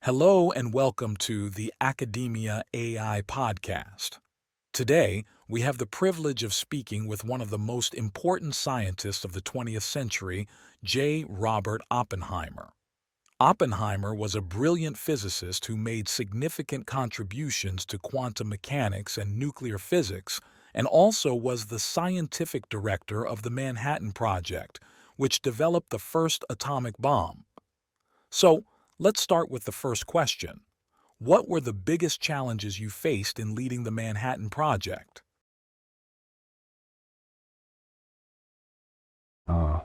Hello and welcome to the Academia AI podcast. Today, we have the privilege of speaking with one of the most important scientists of the 20th century, J. Robert Oppenheimer. Oppenheimer was a brilliant physicist who made significant contributions to quantum mechanics and nuclear physics, and also was the scientific director of the Manhattan Project, which developed the first atomic bomb. So, let's start with the first question. What were the biggest challenges you faced in leading the Manhattan Project? Ah,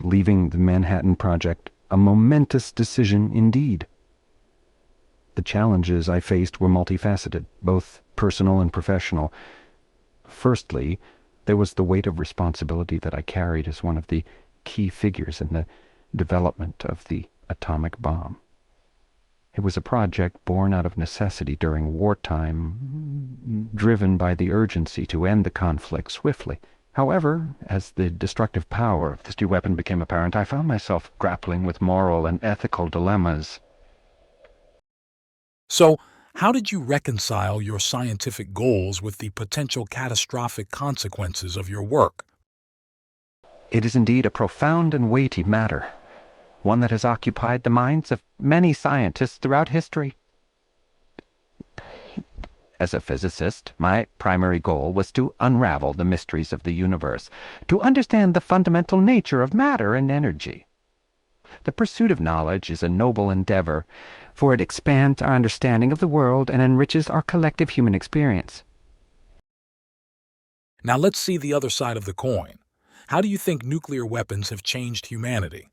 leaving the Manhattan Project, a momentous decision indeed. The challenges I faced were multifaceted, both personal and professional. Firstly, there was the weight of responsibility that I carried as one of the key figures in the development of the atomic bomb. It was a project born out of necessity during wartime, driven by the urgency to end the conflict swiftly. However, as the destructive power of this new weapon became apparent, I found myself grappling with moral and ethical dilemmas. So, how did you reconcile your scientific goals with the potential catastrophic consequences of your work? It is indeed a profound and weighty matter, one that has occupied the minds of many scientists throughout history. As a physicist, my primary goal was to unravel the mysteries of the universe, to understand the fundamental nature of matter and energy. The pursuit of knowledge is a noble endeavor, for it expands our understanding of the world and enriches our collective human experience. Now let's see the other side of the coin. How do you think nuclear weapons have changed humanity?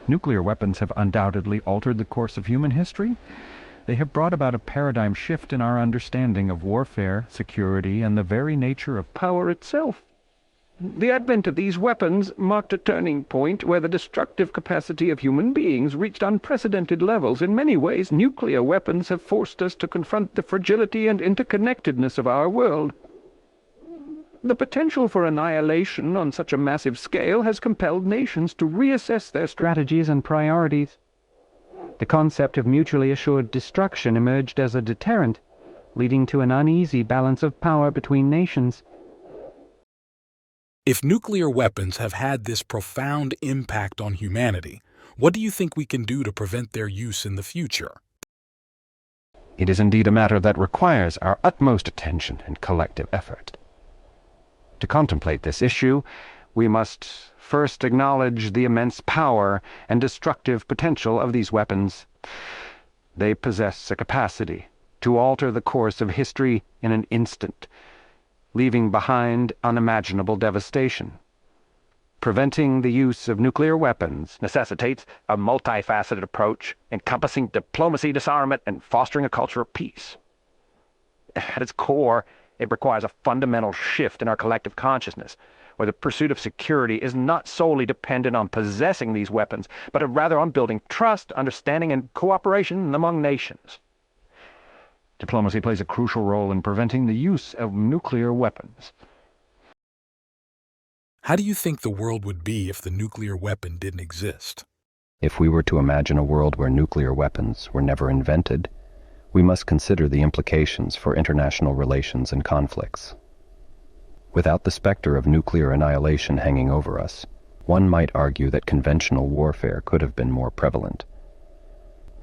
Nuclear weapons have undoubtedly altered the course of human history. They have brought about a paradigm shift in our understanding of warfare, security, and the very nature of power itself. The advent of these weapons marked a turning point where the destructive capacity of human beings reached unprecedented levels. In many ways, nuclear weapons have forced us to confront the fragility and interconnectedness of our world. The potential for annihilation on such a massive scale has compelled nations to reassess their strategies and priorities. The concept of mutually assured destruction emerged as a deterrent, leading to an uneasy balance of power between nations. If nuclear weapons have had this profound impact on humanity, what do you think we can do to prevent their use in the future? It is indeed a matter that requires our utmost attention and collective effort. To contemplate this issue, we must first acknowledge the immense power and destructive potential of these weapons. They possess a capacity to alter the course of history in an instant, leaving behind unimaginable devastation. Preventing the use of nuclear weapons necessitates a multifaceted approach encompassing diplomacy, disarmament, and fostering a culture of peace. At its core, it requires a fundamental shift in our collective consciousness, where the pursuit of security is not solely dependent on possessing these weapons, but rather on building trust, understanding, and cooperation among nations. Diplomacy plays a crucial role in preventing the use of nuclear weapons. How do you think the world would be if the nuclear weapon didn't exist? If we were to imagine a world where nuclear weapons were never invented, we must consider the implications for international relations and conflicts. Without the specter of nuclear annihilation hanging over us, one might argue that conventional warfare could have been more prevalent.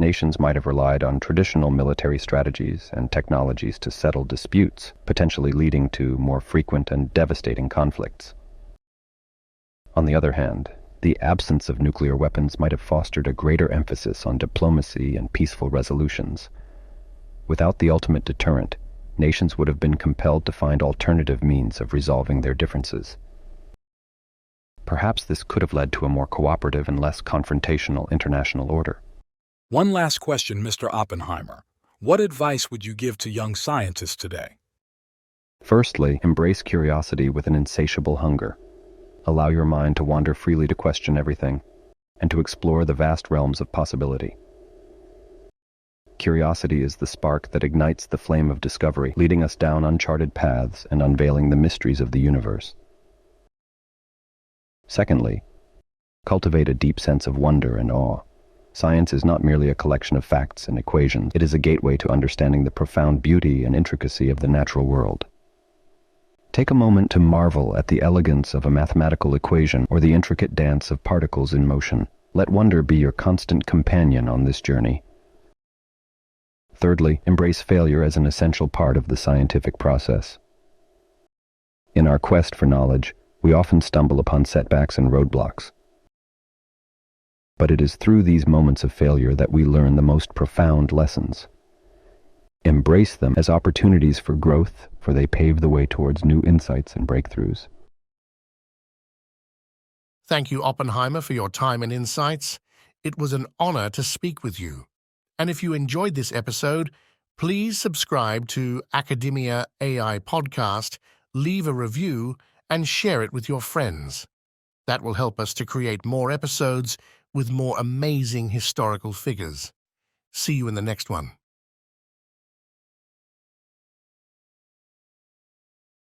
Nations might have relied on traditional military strategies and technologies to settle disputes, potentially leading to more frequent and devastating conflicts. On the other hand, the absence of nuclear weapons might have fostered a greater emphasis on diplomacy and peaceful resolutions. Without the ultimate deterrent, nations would have been compelled to find alternative means of resolving their differences. Perhaps this could have led to a more cooperative and less confrontational international order. One last question, Mr. Oppenheimer. What advice would you give to young scientists today? Firstly, embrace curiosity with an insatiable hunger. Allow your mind to wander freely to question everything, and to explore the vast realms of possibility. Curiosity is the spark that ignites the flame of discovery, leading us down uncharted paths and unveiling the mysteries of the universe. Secondly, cultivate a deep sense of wonder and awe. Science is not merely a collection of facts and equations. It is a gateway to understanding the profound beauty and intricacy of the natural world. Take a moment to marvel at the elegance of a mathematical equation or the intricate dance of particles in motion. Let wonder be your constant companion on this journey. Thirdly, embrace failure as an essential part of the scientific process. In our quest for knowledge, we often stumble upon setbacks and roadblocks. But it is through these moments of failure that we learn the most profound lessons. Embrace them as opportunities for growth, for they pave the way towards new insights and breakthroughs. Thank you, Oppenheimer, for your time and insights. It was an honor to speak with you. And if you enjoyed this episode, please subscribe to Academia AI Podcast, leave a review, and share it with your friends. That will help us to create more episodes with more amazing historical figures. See you in the next one.